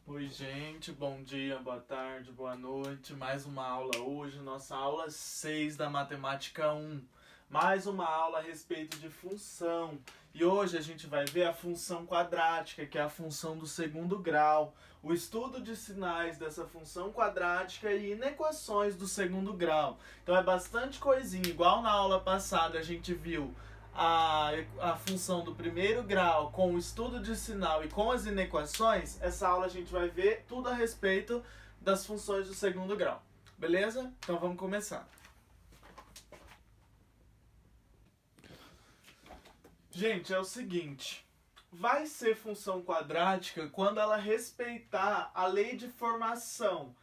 Oi, gente, bom dia, boa tarde, boa noite. Mais uma aula hoje, nossa aula 6 da Matemática 1. Mais uma aula a respeito de função. E hoje a gente vai ver a função quadrática, que é a função do segundo grau. O estudo de sinais dessa função quadrática e inequações do segundo grau. Então é bastante coisinha, igual na aula passada a gente viu a função do primeiro grau com o estudo de sinal e com as inequações. Essa aula a gente vai ver tudo a respeito das funções do segundo grau. Beleza? Então vamos começar. Gente, é o seguinte. Vai ser função quadrática quando ela respeitar a lei de formação.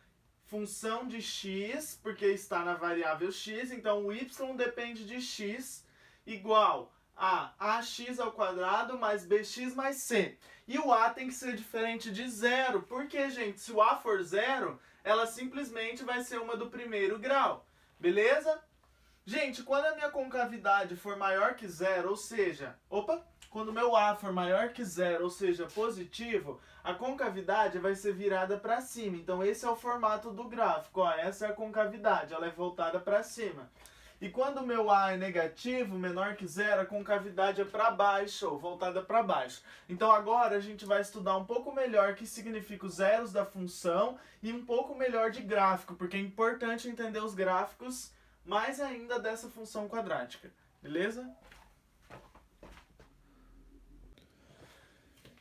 Função de x, porque está na variável x, então o y depende de x, igual a ax ao quadrado mais bx mais c. E o a tem que ser diferente de zero, porque, gente, se o a for zero, ela simplesmente vai ser uma do primeiro grau. Beleza? Gente, quando a minha concavidade for maior que zero, ou seja, quando o meu a for maior que zero, ou seja, positivo, a concavidade vai ser virada para cima. Então esse é o formato do gráfico, ó, essa é a concavidade, ela é voltada para cima. E quando o meu a é negativo, menor que zero, a concavidade é para baixo, ou voltada para baixo. Então agora a gente vai estudar um pouco melhor o que significa os zeros da função e um pouco melhor de gráfico, porque é importante entender os gráficos mais ainda dessa função quadrática, beleza?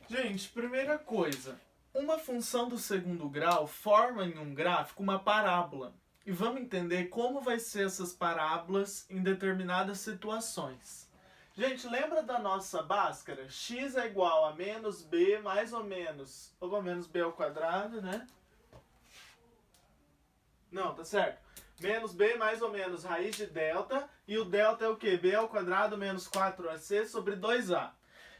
Gente, primeira coisa, uma função do segundo grau forma em um gráfico uma parábola. E vamos entender como vai ser essas parábolas em determinadas situações. Gente, lembra da nossa Bhaskara? X é igual a menos b mais ou menos b ao quadrado, né? Não, tá certo. Menos b mais ou menos raiz de delta. E o delta é o quê? B ao quadrado menos 4ac sobre 2a.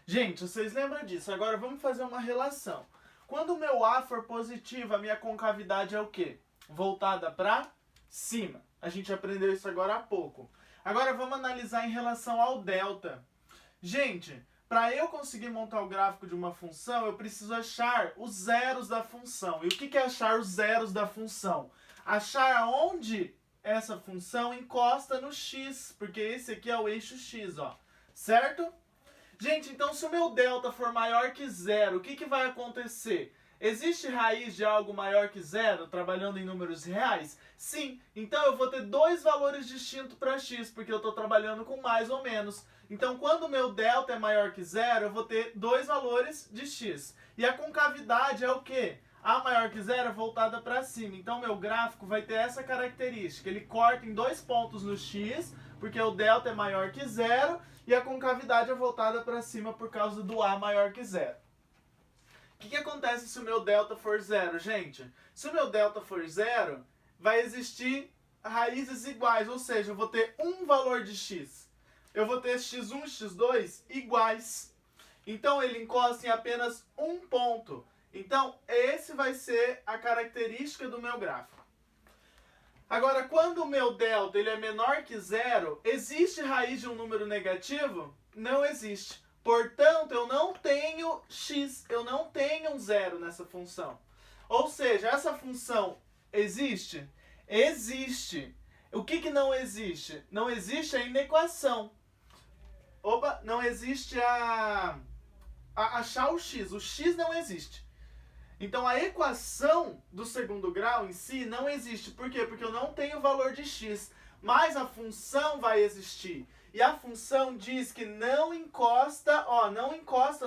Gente, vocês lembram disso? Agora vamos fazer uma relação. Quando o meu a for positivo, a minha concavidade é o quê? Voltada para cima. A gente aprendeu isso agora há pouco. Agora vamos analisar em relação ao delta. Gente, para eu conseguir montar o gráfico de uma função, eu preciso achar os zeros da função. E o que é achar os zeros da função? Achar onde essa função encosta no x, porque esse aqui é o eixo x, ó. Certo? Gente, então se o meu delta for maior que zero, o que vai acontecer? Existe raiz de algo maior que zero, trabalhando em números reais? Sim, então eu vou ter dois valores distintos para x, porque eu estou trabalhando com mais ou menos. Então quando o meu delta é maior que zero, eu vou ter dois valores de x. E a concavidade é o quê? A maior que zero é voltada para cima. Então meu gráfico vai ter essa característica. Ele corta em dois pontos no x, porque o delta é maior que zero, e a concavidade é voltada para cima por causa do a maior que zero. O que acontece se o meu delta for zero, gente? Se o meu delta for zero, vai existir raízes iguais, ou seja, eu vou ter um valor de x. Eu vou ter x1 e x2 iguais. Então ele encosta em apenas um ponto. Então esse vai ser a característica do meu gráfico. Agora, quando o meu delta ele é menor que zero, existe raiz de um número negativo? Não existe. Portanto, eu não tenho x, eu não tenho um zero nessa função. Ou seja, essa função existe? Existe. O que não existe? Não existe a inequação. Não existe achar o x. O x não existe. Então a equação do segundo grau em si não existe. Por quê? Porque eu não tenho valor de x. Mas a função vai existir. E a função diz que não encosta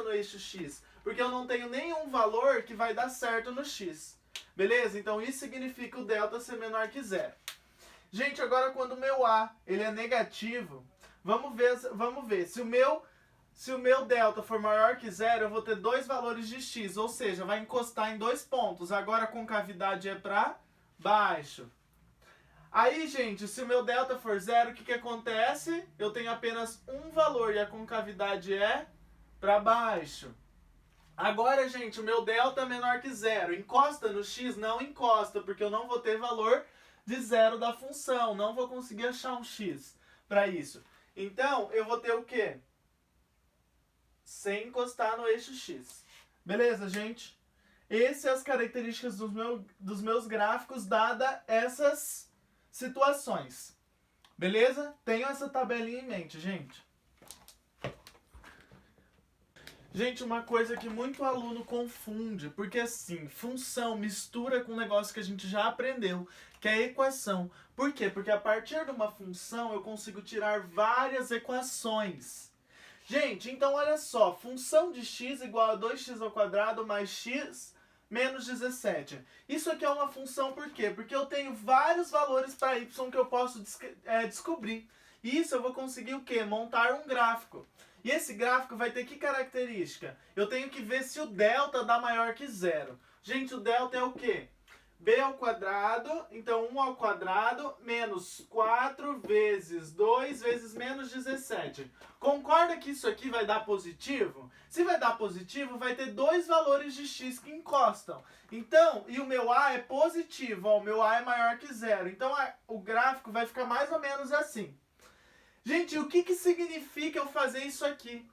no eixo x. Porque eu não tenho nenhum valor que vai dar certo no x. Beleza? Então isso significa o delta ser menor que zero. Gente, agora quando o meu a ele é negativo, vamos ver. Se o meu delta for maior que zero, eu vou ter dois valores de x, ou seja, vai encostar em dois pontos. Agora a concavidade é para baixo. Aí, gente, se o meu delta for zero, o que acontece? Eu tenho apenas um valor e a concavidade é para baixo. Agora, gente, o meu delta é menor que zero. Encosta no x? Não encosta, porque eu não vou ter valor de zero da função. Não vou conseguir achar um x para isso. Então, eu vou ter o quê? Sem encostar no eixo x. Beleza, gente? Essas são as características dos meus gráficos, dada essas situações. Beleza? Tenham essa tabelinha em mente, gente. Gente, uma coisa que muito aluno confunde, porque assim, função mistura com um negócio que a gente já aprendeu, que é a equação. Por quê? Porque a partir de uma função eu consigo tirar várias equações. Gente, então olha só, função de x igual a 2x² mais x menos 17. Isso aqui é uma função por quê? Porque eu tenho vários valores para y que eu posso descobrir. E isso eu vou conseguir o quê? Montar um gráfico. E esse gráfico vai ter que característica? Eu tenho que ver se o delta dá maior que zero. Gente, o delta é o quê? B ao quadrado, então 1 ao quadrado, menos 4 vezes 2 vezes menos 17. Concorda que isso aqui vai dar positivo? Se vai dar positivo, vai ter dois valores de x que encostam. Então, e o meu A é positivo, ó, o meu A é maior que zero. Então, o gráfico vai ficar mais ou menos assim. Gente, o que significa eu fazer isso aqui?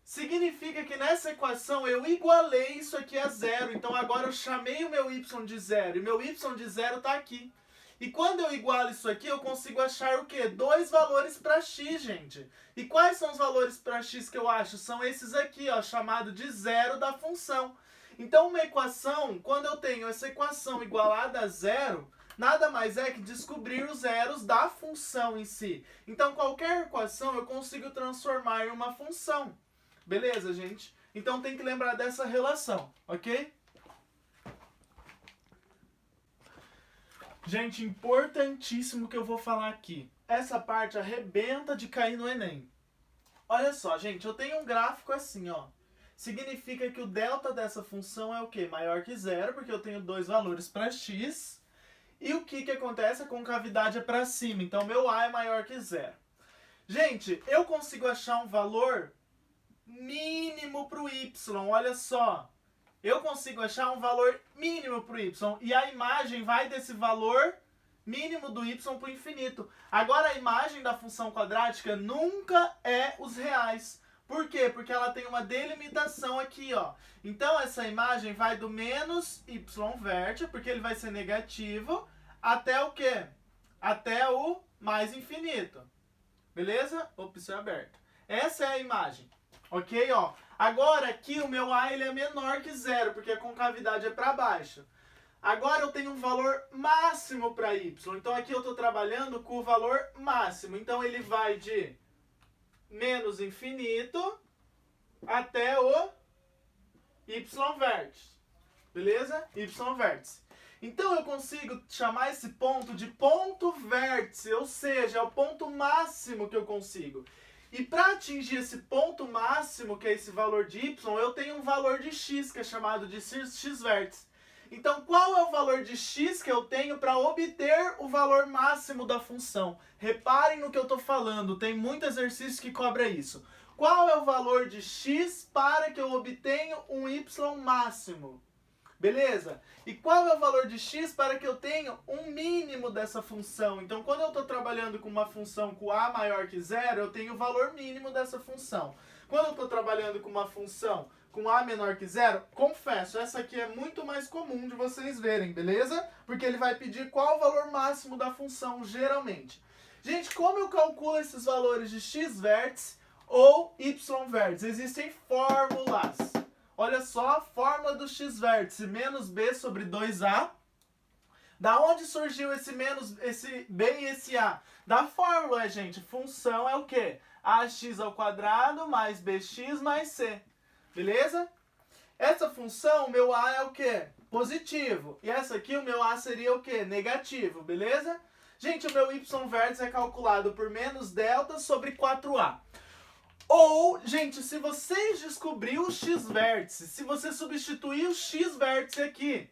Significa que nessa equação eu igualei isso aqui a zero. Então agora eu chamei o meu y de zero. E meu y de zero está aqui. E quando eu igualo isso aqui, eu consigo achar o quê? Dois valores para x, gente. E quais são os valores para x que eu acho? São esses aqui, ó, chamado de zero da função. Então uma equação, quando eu tenho essa equação igualada a zero, nada mais é que descobrir os zeros da função em si. Então qualquer equação eu consigo transformar em uma função. Beleza, gente? Então tem que lembrar dessa relação, ok? Gente, importantíssimo que eu vou falar aqui. Essa parte arrebenta de cair no Enem. Olha só, gente, eu tenho um gráfico assim, ó. Significa que o delta dessa função é o quê? Maior que zero, porque eu tenho dois valores para x. E o que acontece? A concavidade é para cima, então meu A é maior que zero. Gente, eu consigo achar um valor mínimo para o y, olha só. Eu consigo achar um valor mínimo para o y. E a imagem vai desse valor mínimo do y para o infinito. Agora a imagem da função quadrática nunca é os reais. Por quê? Porque ela tem uma delimitação aqui, ó. Então essa imagem vai do menos y verte, porque ele vai ser negativo, até o quê? Até o mais infinito. Beleza? Opção aberta. Essa é a imagem. Ok, ó. Agora aqui o meu A ele é menor que zero, porque a concavidade é para baixo. Agora eu tenho um valor máximo para y. Então aqui eu estou trabalhando com o valor máximo. Então ele vai de menos infinito até o y vértice. Beleza? Y vértice. Então eu consigo chamar esse ponto de ponto vértice, ou seja, é o ponto máximo que eu consigo. E para atingir esse ponto máximo, que é esse valor de y, eu tenho um valor de x, que é chamado de x-vértice. Então, qual é o valor de x que eu tenho para obter o valor máximo da função? Reparem no que eu estou falando, tem muito exercício que cobra isso. Qual é o valor de x para que eu obtenha um y máximo? Beleza? E qual é o valor de x para que eu tenha um mínimo dessa função? Então, quando eu estou trabalhando com uma função com a maior que zero, eu tenho o valor mínimo dessa função. Quando eu estou trabalhando com uma função com a menor que zero, confesso, essa aqui é muito mais comum de vocês verem, beleza? Porque ele vai pedir qual o valor máximo da função, geralmente. Gente, como eu calculo esses valores de x vértice ou y vértice? Existem fórmulas. Olha só a fórmula do x-vértice, menos b sobre 2a. Da onde surgiu esse b e esse a? Da fórmula, gente. Função é o quê? ax ao quadrado mais bx mais c. Beleza? Essa função, o meu a é o quê? Positivo. E essa aqui, o meu a seria o quê? Negativo. Beleza? Gente, o meu y-vértice é calculado por menos delta sobre 4a. Ou, gente, se vocês descobrir o x-vértice, se você substituir o x-vértice aqui,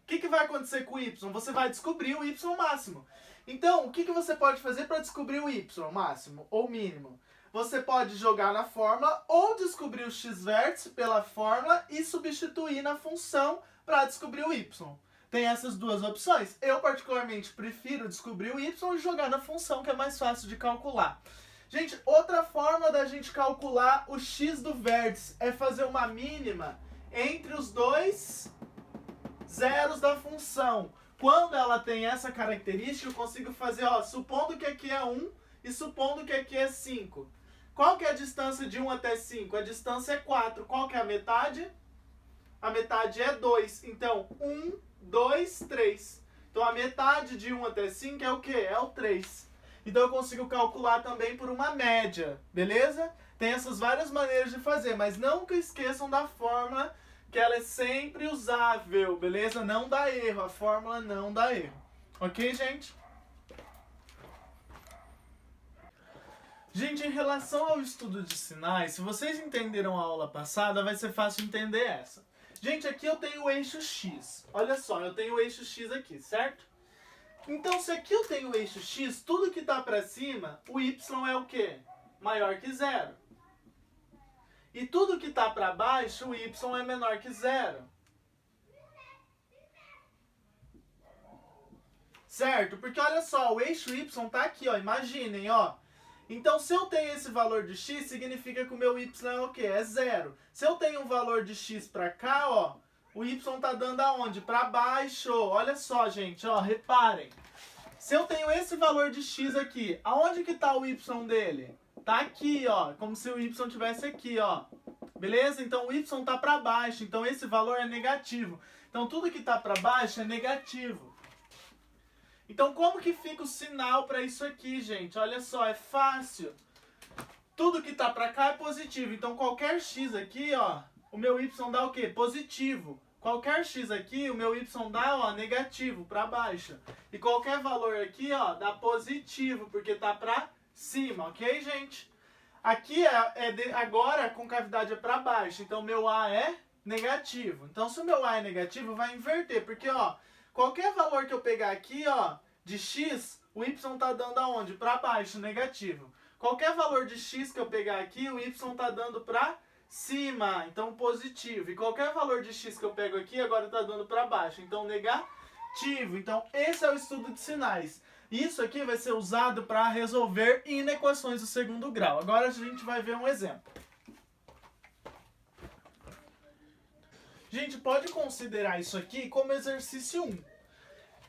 o que vai acontecer com o y? Você vai descobrir o y máximo. Então, o que você pode fazer para descobrir o y máximo ou mínimo? Você pode jogar na fórmula ou descobrir o x-vértice pela fórmula e substituir na função para descobrir o y. Tem essas duas opções. Eu, particularmente, prefiro descobrir o y e jogar na função, que é mais fácil de calcular. Gente, outra forma da gente calcular o x do vértice é fazer uma mínima entre os dois zeros da função. Quando ela tem essa característica, eu consigo fazer, ó, supondo que aqui é 1 e supondo que aqui é 5. Qual que é a distância de 1 até 5? A distância é 4. Qual que é a metade? A metade é 2. Então, 1, 2, 3. Então, a metade de 1 até 5 é o quê? É o 3. Então, eu consigo calcular também por uma média, beleza? Tem essas várias maneiras de fazer, mas nunca esqueçam da fórmula, que ela é sempre usável, beleza? Não dá erro, a fórmula não dá erro. Ok, gente? Gente, em relação ao estudo de sinais, se vocês entenderam a aula passada, vai ser fácil entender essa. Gente, aqui eu tenho o eixo X. Olha só, eu tenho o eixo X aqui, certo? Então, se aqui eu tenho o eixo X, tudo que está para cima, o Y é o quê? Maior que zero. E tudo que está para baixo, o Y é menor que zero. Certo? Porque olha só, o eixo Y está aqui, ó. Imaginem, ó. Então, se eu tenho esse valor de x, significa que o meu y é o quê? É zero. Se eu tenho um valor de x para cá, ó, o y tá dando aonde? Para baixo. Olha só, gente, ó, reparem. Se eu tenho esse valor de x aqui, aonde que tá o y dele? Tá aqui, ó, como se o y tivesse aqui, ó. Beleza? Então, o y tá para baixo, então esse valor é negativo. Então, tudo que tá para baixo é negativo. Então, como que fica o sinal para isso aqui, gente? Olha só, é fácil. Tudo que tá para cá é positivo. Então, qualquer x aqui, ó, o meu y dá o quê? Positivo. Qualquer x aqui, o meu y dá, ó, negativo, para baixo. E qualquer valor aqui, ó, dá positivo, porque tá para cima, ok, gente? Aqui agora a concavidade é para baixo, então meu A é negativo. Então, se o meu A é negativo, vai inverter, porque, ó, qualquer valor que eu pegar aqui, ó, de x, o y tá dando aonde? Para baixo, negativo. Qualquer valor de x que eu pegar aqui, o y tá dando para cima, então positivo. E qualquer valor de x que eu pego aqui, agora tá dando para baixo, então negativo. Então, esse é o estudo de sinais. Isso aqui vai ser usado para resolver inequações do segundo grau. Agora a gente vai ver um exemplo. Gente, pode considerar isso aqui como exercício 1.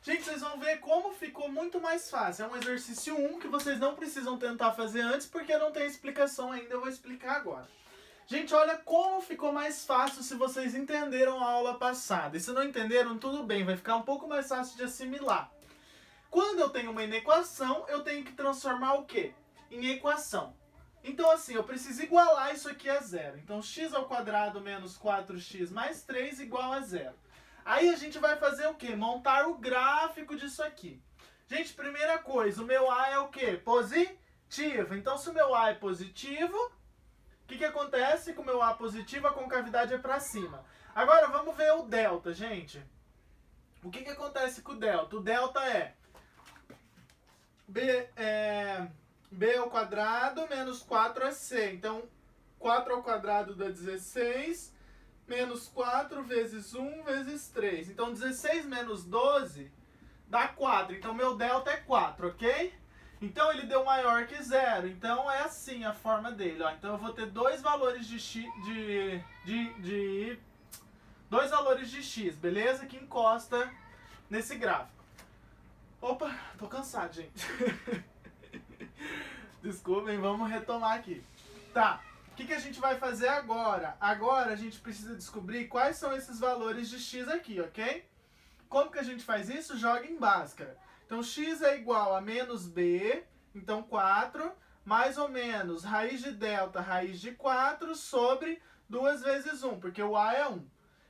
Gente, vocês vão ver como ficou muito mais fácil. É um exercício 1 que vocês não precisam tentar fazer antes, porque não tem explicação ainda, eu vou explicar agora. Gente, olha como ficou mais fácil se vocês entenderam a aula passada. E se não entenderam, tudo bem, vai ficar um pouco mais fácil de assimilar. Quando eu tenho uma inequação, eu tenho que transformar o quê? Em equação. Então, assim, eu preciso igualar isso aqui a zero. Então, x ao quadrado menos 4x mais 3 igual a zero. Aí a gente vai fazer o quê? Montar o gráfico disso aqui. Gente, primeira coisa, o meu A é o quê? Positivo. Então, se o meu A é positivo, o que acontece com o meu A positivo? A concavidade é para cima. Agora, vamos ver o delta, gente. O que acontece com o delta? O delta é b ao quadrado menos 4ac. Então, 4 ao quadrado dá 16, menos 4 vezes 1 vezes 3. Então, 16 menos 12 dá 4. Então, meu delta é 4, ok? Então, ele deu maior que zero. Então, é assim a forma dele. Ó. Então, eu vou ter dois valores de x, dois valores de x, beleza? Que encosta nesse gráfico. Opa, tô cansado, gente. Desculpem, vamos retomar aqui. Tá, o que a gente vai fazer agora? Agora a gente precisa descobrir quais são esses valores de x aqui, ok? Como que a gente faz isso? Joga em Bhaskara. Então, x é igual a menos b, então 4, mais ou menos raiz de delta, raiz de 4, sobre 2 vezes 1, porque o a é 1.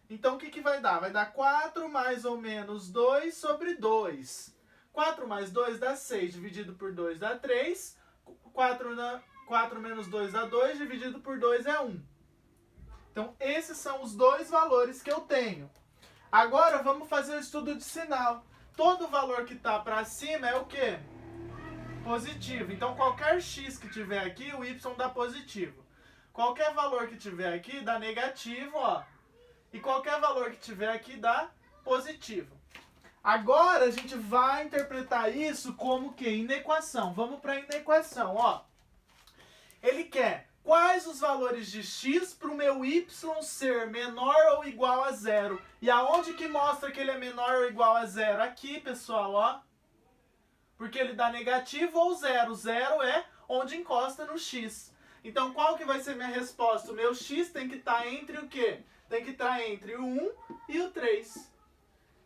Então, o que vai dar? Vai dar 4 mais ou menos 2 sobre 2. 4 mais 2 dá 6, dividido por 2 dá 3. 4 menos 2 dá 2, dividido por 2 é 1. Então, esses são os dois valores que eu tenho. Agora, vamos fazer o estudo de sinal. Todo valor que está para cima é o quê? Positivo. Então, qualquer x que tiver aqui, o y dá positivo. Qualquer valor que tiver aqui dá negativo, ó. E qualquer valor que tiver aqui dá positivo. Agora a gente vai interpretar isso como que? Inequação. Vamos para a inequação, ó. Ele quer quais os valores de x para o meu y ser menor ou igual a zero. E aonde que mostra que ele é menor ou igual a zero? Aqui, pessoal, ó. Porque ele dá negativo ou zero. Zero é onde encosta no x. Então, qual que vai ser minha resposta? O meu x tem que estar entre o quê? Tem que estar entre o 1 e o 3.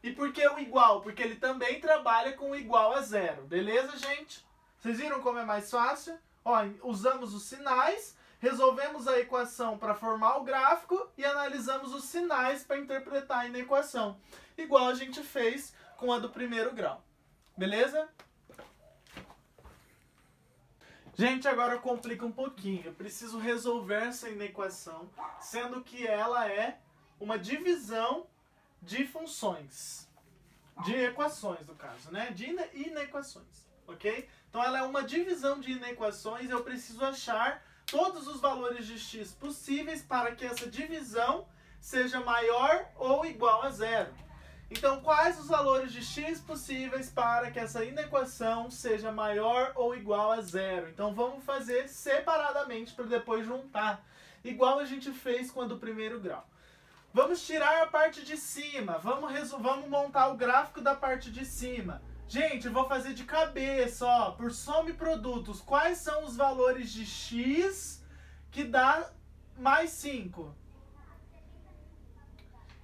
E por que o igual? Porque ele também trabalha com o igual a zero. Beleza, gente? Vocês viram como é mais fácil? Ó, usamos os sinais, resolvemos a equação para formar o gráfico e analisamos os sinais para interpretar na equação. Igual a gente fez com a do primeiro grau. Beleza? Gente, agora complica um pouquinho. Eu preciso resolver essa inequação, sendo que ela é uma divisão de funções. De equações, no caso, né? De inequações, ok? Então ela é uma divisão de inequações. Eu preciso achar todos os valores de x possíveis para que essa divisão seja maior ou igual a zero. Então, quais os valores de x possíveis para que essa inequação seja maior ou igual a zero? Então, vamos fazer separadamente para depois juntar, igual a gente fez com a do primeiro grau. Vamos tirar a parte de cima, vamos montar o gráfico da parte de cima. Gente, eu vou fazer de cabeça, ó, por soma e produtos. Quais são os valores de x que dá mais 5?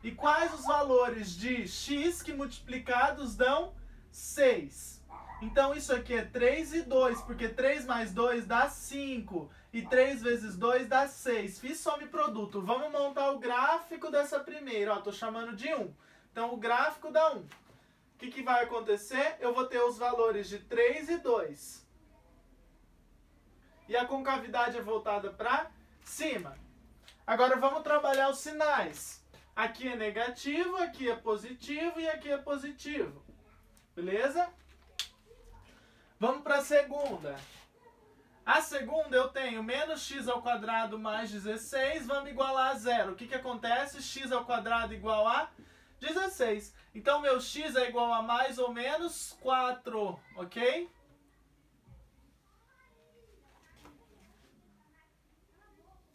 E quais os valores de x que multiplicados dão 6? Então isso aqui é 3 e 2, porque 3 mais 2 dá 5. E 3 vezes 2 dá 6. Fiz soma e produto. Vamos montar o gráfico dessa primeira. Ó, tô chamando de 1. Então o gráfico dá 1. O que vai acontecer? Eu vou ter os valores de 3 e 2. E a concavidade é voltada para cima. Agora vamos trabalhar os sinais. Aqui é negativo, aqui é positivo e aqui é positivo. Beleza? Vamos para a segunda. A segunda eu tenho menos x ao quadrado mais 16, vamos igualar a zero. O que acontece? X ao quadrado igual a 16. Então meu x é igual a mais ou menos 4, ok?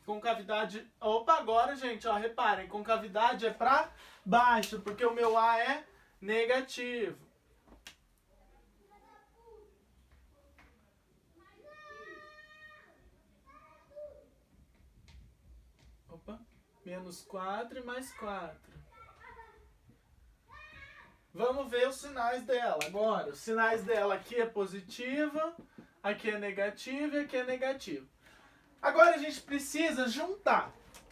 Concavidade... Opa, agora, gente, ó, reparem, concavidade é para baixo, porque o meu A é negativo. Opa, menos 4 e mais 4. Vamos ver os sinais dela agora. Os sinais dela aqui é positivo, aqui é negativo e aqui é negativo. Agora a gente precisa juntar.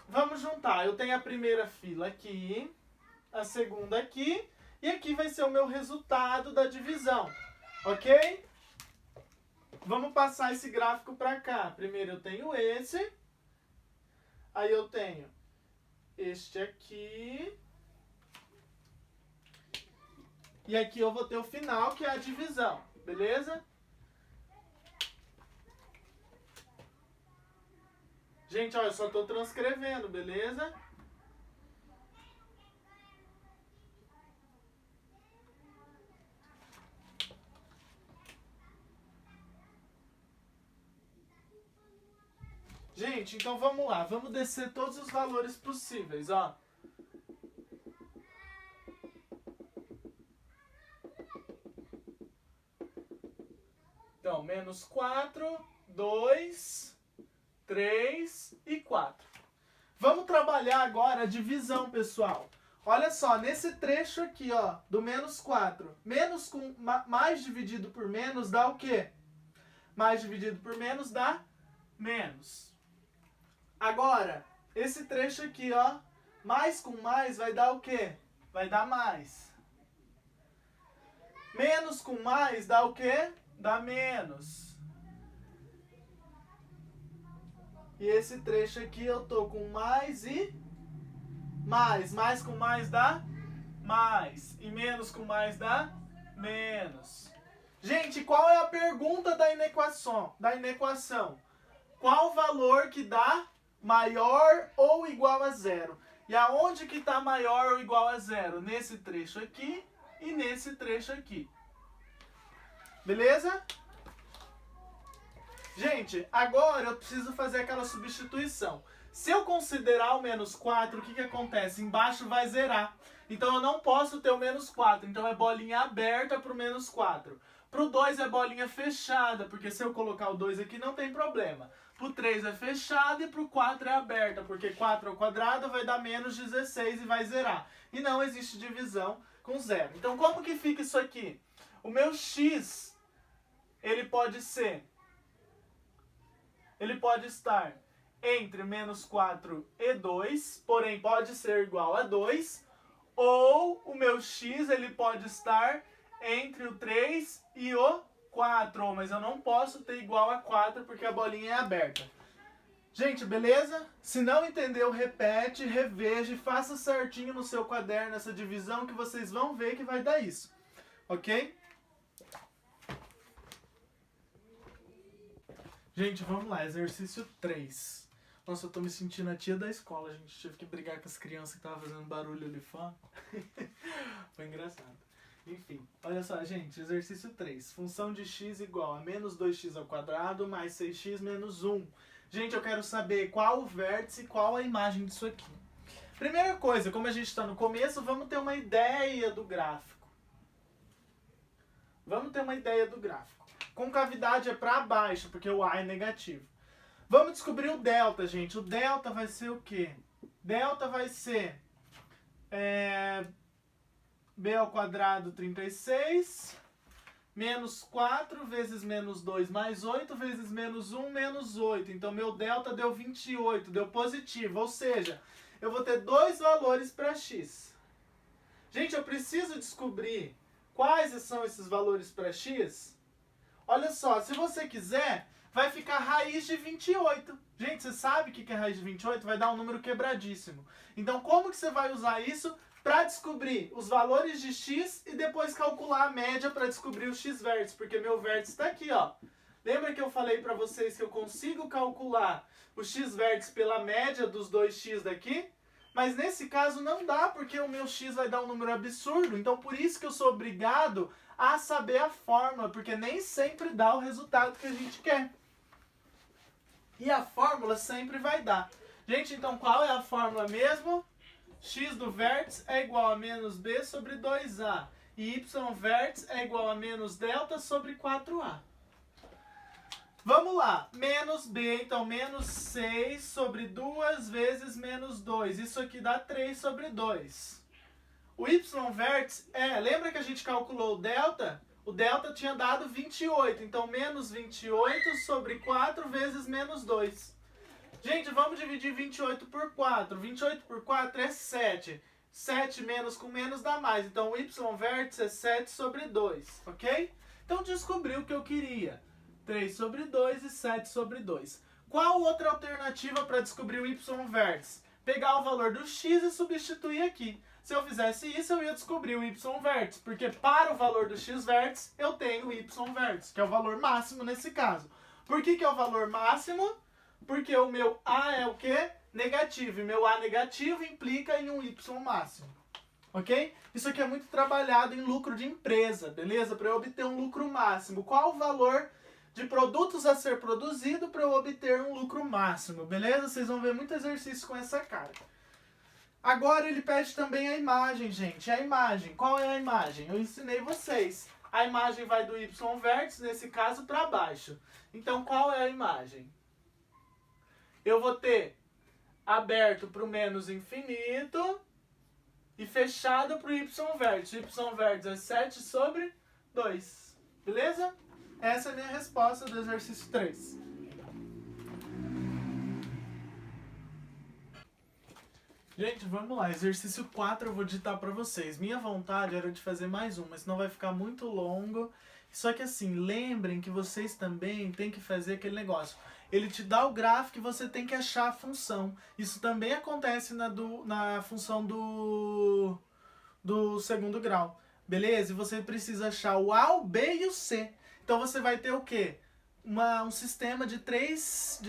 Vamos juntar. Eu tenho a primeira fila aqui, a segunda aqui, e aqui vai ser o meu resultado da divisão, ok? Vamos passar esse gráfico para cá. Primeiro eu tenho esse, aí eu tenho este aqui, e aqui eu vou ter o final, que é a divisão, beleza? Gente, olha, eu só estou transcrevendo, beleza? Gente, então vamos lá. Vamos descer todos os valores possíveis, ó. Então, menos 4, 2... 3 e 4. Vamos trabalhar agora a divisão, pessoal. Olha só, nesse trecho aqui, ó, do menos 4, menos com mais dividido por menos dá o quê? Mais dividido por menos dá menos. Agora, esse trecho aqui, ó, mais com mais vai dar o quê? Vai dar mais. Menos com mais dá o quê? Dá menos. E esse trecho aqui eu tô com mais e mais. Mais com mais dá mais. E menos com mais dá menos. Gente, qual é a pergunta da inequação? Qual o valor que dá maior ou igual a zero? E aonde que está maior ou igual a zero? Nesse trecho aqui e nesse trecho aqui. Beleza? Gente, agora eu preciso fazer aquela substituição. Se eu considerar o menos 4, o que acontece? Embaixo vai zerar. Então eu não posso ter o menos 4. Então é bolinha aberta para o menos 4. Para o 2 é bolinha fechada, porque se eu colocar o 2 aqui não tem problema. Para o 3 é fechada e para o 4 é aberta, porque 4 ao quadrado vai dar menos 16 e vai zerar. E não existe divisão com zero. Então como que fica isso aqui? O meu x, ele pode estar entre menos 4 e 2, porém pode ser igual a 2, ou o meu x ele pode estar entre o 3 e o 4, mas eu não posso ter igual a 4 porque a bolinha é aberta. Gente, beleza? Se não entendeu, repete, reveja e faça certinho no seu caderno essa divisão que vocês vão ver que vai dar isso. Ok? Gente, vamos lá, exercício 3. Nossa, eu tô me sentindo a tia da escola, gente. Tive que brigar com as crianças que estavam fazendo barulho ali fora. Foi engraçado. Enfim, olha só, gente, exercício 3. Função de x igual a menos 2x ao quadrado mais 6x menos 1. Gente, eu quero saber qual o vértice e qual a imagem disso aqui. Primeira coisa, como a gente está no começo, vamos ter uma ideia do gráfico. Concavidade é para baixo, porque o a é negativo. Vamos descobrir o delta, gente. O delta vai ser o quê? Delta vai ser b ao quadrado 36, menos 4 vezes menos 2 mais 8 vezes menos 1 menos 8. Então, meu delta deu 28, deu positivo. Ou seja, eu vou ter dois valores para x. Gente, eu preciso descobrir quais são esses valores para x. Olha só, se você quiser, vai ficar raiz de 28. Gente, você sabe o que é raiz de 28? Vai dar um número quebradíssimo. Então, como que você vai usar isso para descobrir os valores de x e depois calcular a média para descobrir o x-vértice? Porque meu vértice está aqui, ó. Lembra que eu falei para vocês que eu consigo calcular o x-vértice pela média dos dois x daqui? Mas nesse caso não dá, porque o meu x vai dar um número absurdo. Então, por isso que eu sou obrigado a saber a fórmula, porque nem sempre dá o resultado que a gente quer. E a fórmula sempre vai dar. Gente, então qual é a fórmula mesmo? X do vértice é igual a menos b sobre 2a. E y vértice é igual a menos delta sobre 4a. Vamos lá. Menos b, então menos 6 sobre 2 vezes menos 2. Isso aqui dá 3 sobre 2. O y vértice lembra que a gente calculou o delta? O delta tinha dado 28, então menos 28 sobre 4 vezes menos 2. Gente, vamos dividir 28 por 4. 28 por 4 é 7. 7 menos com menos dá mais. Então o y vértice é 7 sobre 2, ok? Então descobri o que eu queria. 3 sobre 2 e 7 sobre 2. Qual outra alternativa para descobrir o y vértice? Pegar o valor do x e substituir aqui. Se eu fizesse isso, eu ia descobrir o y vértice, porque para o valor do x vértice, eu tenho o y vértice, que é o valor máximo nesse caso. Por que é o valor máximo? Porque o meu a é o quê? Negativo. E meu a negativo implica em um y máximo. Ok? Isso aqui é muito trabalhado em lucro de empresa, beleza? Para eu obter um lucro máximo. Qual o valor de produtos a ser produzido para eu obter um lucro máximo, beleza? Vocês vão ver muito exercício com essa cara. Agora ele pede também a imagem, gente. A imagem, qual é a imagem? Eu ensinei vocês. A imagem vai do y vértice, nesse caso, para baixo. Então, qual é a imagem? Eu vou ter aberto para o menos infinito e fechado para o y vértice. O y vértice é 7 sobre 2. Beleza? Essa é a minha resposta do exercício 3. Gente, vamos lá. Exercício 4 eu vou digitar para vocês. Minha vontade era de fazer mais um, mas senão vai ficar muito longo. Só que assim, lembrem que vocês também têm que fazer aquele negócio. Ele te dá o gráfico e você tem que achar a função. Isso também acontece na função do segundo grau. Beleza? E você precisa achar o A, o B e o C. Então você vai ter o quê? Um sistema de três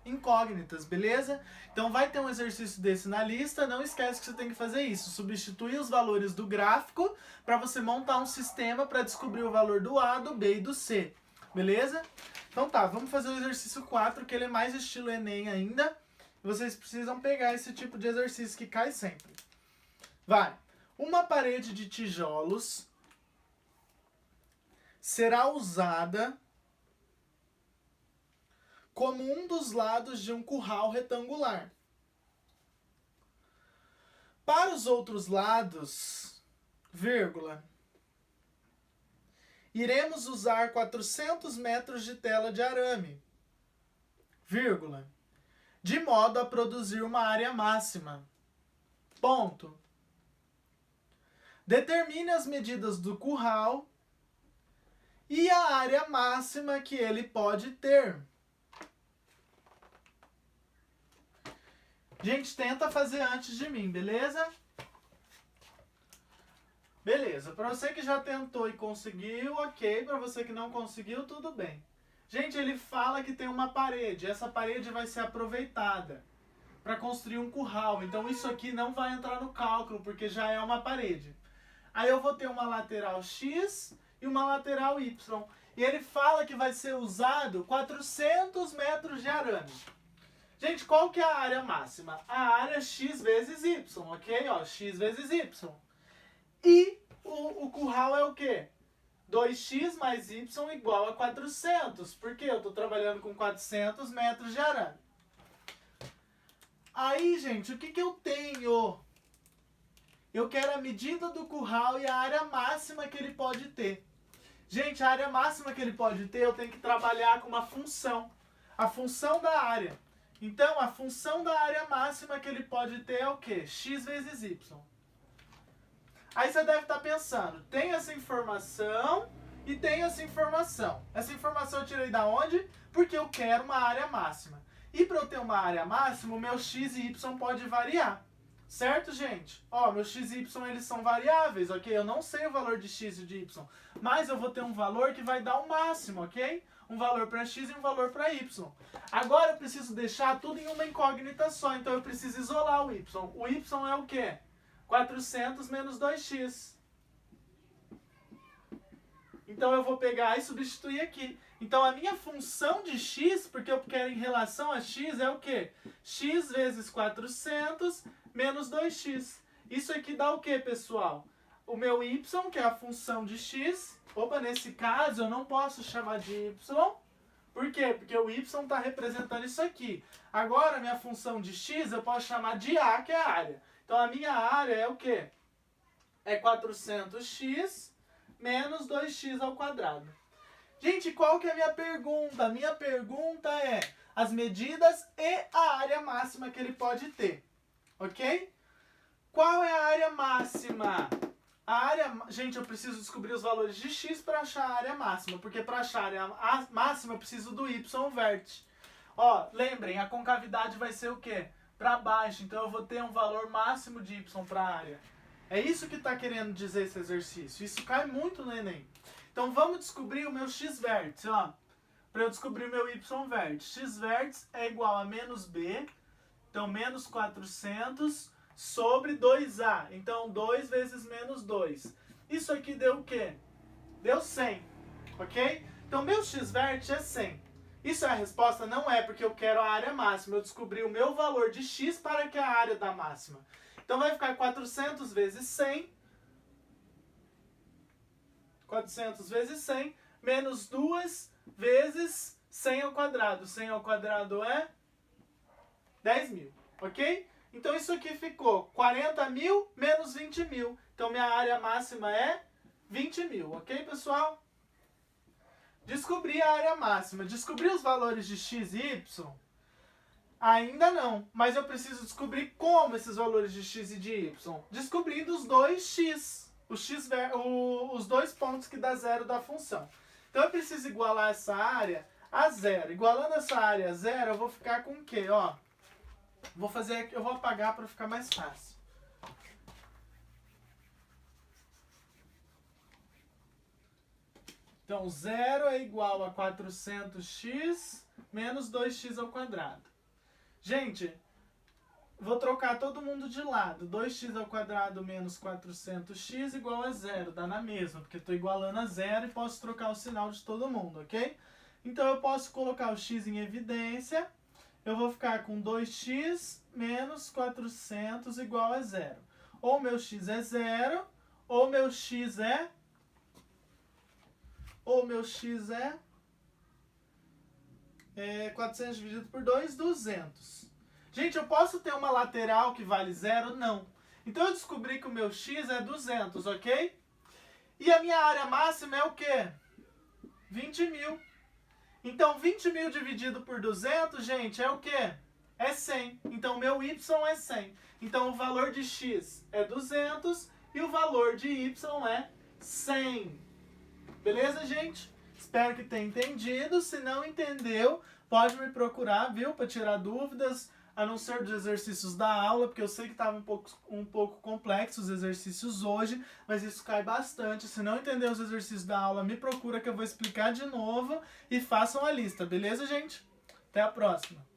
incógnitas, beleza? Então vai ter um exercício desse na lista, não esquece que você tem que fazer isso, substituir os valores do gráfico para você montar um sistema para descobrir o valor do A, do B e do C. Beleza? Então tá, vamos fazer o exercício 4, que ele é mais estilo Enem ainda. Vocês precisam pegar esse tipo de exercício que cai sempre. Vai. Uma parede de tijolos será usada como um dos lados de um curral retangular. Para os outros lados, vírgula, iremos usar 400 metros de tela de arame, vírgula, de modo a produzir uma área máxima. Ponto. Determine as medidas do curral e a área máxima que ele pode ter. Gente, tenta fazer antes de mim, beleza? Beleza, para você que já tentou e conseguiu, ok. Para você que não conseguiu, tudo bem. Gente, ele fala que tem uma parede. Essa parede vai ser aproveitada para construir um curral. Então isso aqui não vai entrar no cálculo, porque já é uma parede. Aí eu vou ter uma lateral X e uma lateral Y. E ele fala que vai ser usado 400 metros de arame. Gente, qual que é a área máxima? A área X vezes Y, ok? Ó, X vezes Y. E o curral é o quê? 2x mais y igual a 400. Porque eu estou trabalhando com 400 metros de arame. Aí, gente, o que eu tenho? Eu quero a medida do curral e a área máxima que ele pode ter. Gente, a área máxima que ele pode ter, eu tenho que trabalhar com uma função. A função da área. Então, a função da área máxima que ele pode ter é o quê? X vezes y. Aí você deve estar pensando, tem essa informação e tem essa informação. Essa informação eu tirei da onde? Porque eu quero uma área máxima. E para eu ter uma área máxima, o meu x e y pode variar. Certo, gente? Ó, meus x e y eles são variáveis, ok? Eu não sei o valor de x e de y, mas eu vou ter um valor que vai dar o máximo, ok? Um valor para x e um valor para y. Agora eu preciso deixar tudo em uma incógnita só, então eu preciso isolar o y. O y é o quê? 400 menos 2x. Então eu vou pegar e substituir aqui. Então a minha função de x, porque eu quero em relação a x, é o quê? X vezes 400 menos 2x. Isso aqui dá o quê, pessoal? O meu y, que é a função de x. Opa, nesse caso eu não posso chamar de y. Por quê? Porque o y está representando isso aqui. Agora, minha função de x eu posso chamar de a, que é a área. Então a minha área é o quê? É 400x menos 2x ao quadrado. Gente, qual que é a minha pergunta? A minha pergunta é as medidas e a área máxima que ele pode ter. Ok? Qual é a área máxima? A área... Gente, eu preciso descobrir os valores de x para achar a área máxima. Porque para achar a área máxima eu preciso do y vértice. Ó, lembrem, a concavidade vai ser o quê? Para baixo. Então eu vou ter um valor máximo de y para a área. É isso que está querendo dizer esse exercício. Isso cai muito no Enem. Então vamos descobrir o meu x vértice, ó. Para eu descobrir o meu y vértice. X vértice é igual a menos b. Então menos 400 sobre 2a. Então 2 vezes menos 2. Isso aqui deu o quê? Deu 100. Ok? Então meu x vértice é 100. Isso é a resposta? Não é, porque eu quero a área máxima. Eu descobri o meu valor de x para que a área da máxima. Então vai ficar 400 vezes 100. 400 vezes 100 menos 2 vezes 100 ao quadrado. 100 ao quadrado é 10.000, ok? Então isso aqui ficou 40.000 menos 20.000. Então minha área máxima é 20.000, ok, pessoal? Descobri a área máxima. Descobri os valores de x e y? Ainda não, mas eu preciso descobrir como esses valores de x e de y. Descobrindo os dois x. Os dois pontos que dá zero da função. Então eu preciso igualar essa área a zero. Igualando essa área a zero, eu vou ficar com o quê? Ó, eu vou apagar para ficar mais fácil. Então, zero é igual a 400x menos 2x ao quadrado. Gente, vou trocar todo mundo de lado. 2x² menos 400x igual a 0. Dá na mesma, porque estou igualando a 0 e posso trocar o sinal de todo mundo, ok? Então eu posso colocar o x em evidência. Eu vou ficar com 2x menos 400 igual a 0. Ou meu x é 0, ou meu x é... 400 dividido por 2, 200. Gente, eu posso ter uma lateral que vale 0? Não. Então eu descobri que o meu x é 200, ok? E a minha área máxima é o quê? 20.000. Então 20.000 dividido por 200, gente, é o quê? É 100. Então meu y é 100. Então o valor de x é 200 e o valor de y é 100. Beleza, gente? Espero que tenha entendido. Se não entendeu, pode me procurar, viu? Para tirar dúvidas, a não ser dos exercícios da aula, porque eu sei que estava um pouco complexo os exercícios hoje, mas isso cai bastante. Se não entender os exercícios da aula, me procura que eu vou explicar de novo e façam a lista. Beleza, gente? Até a próxima!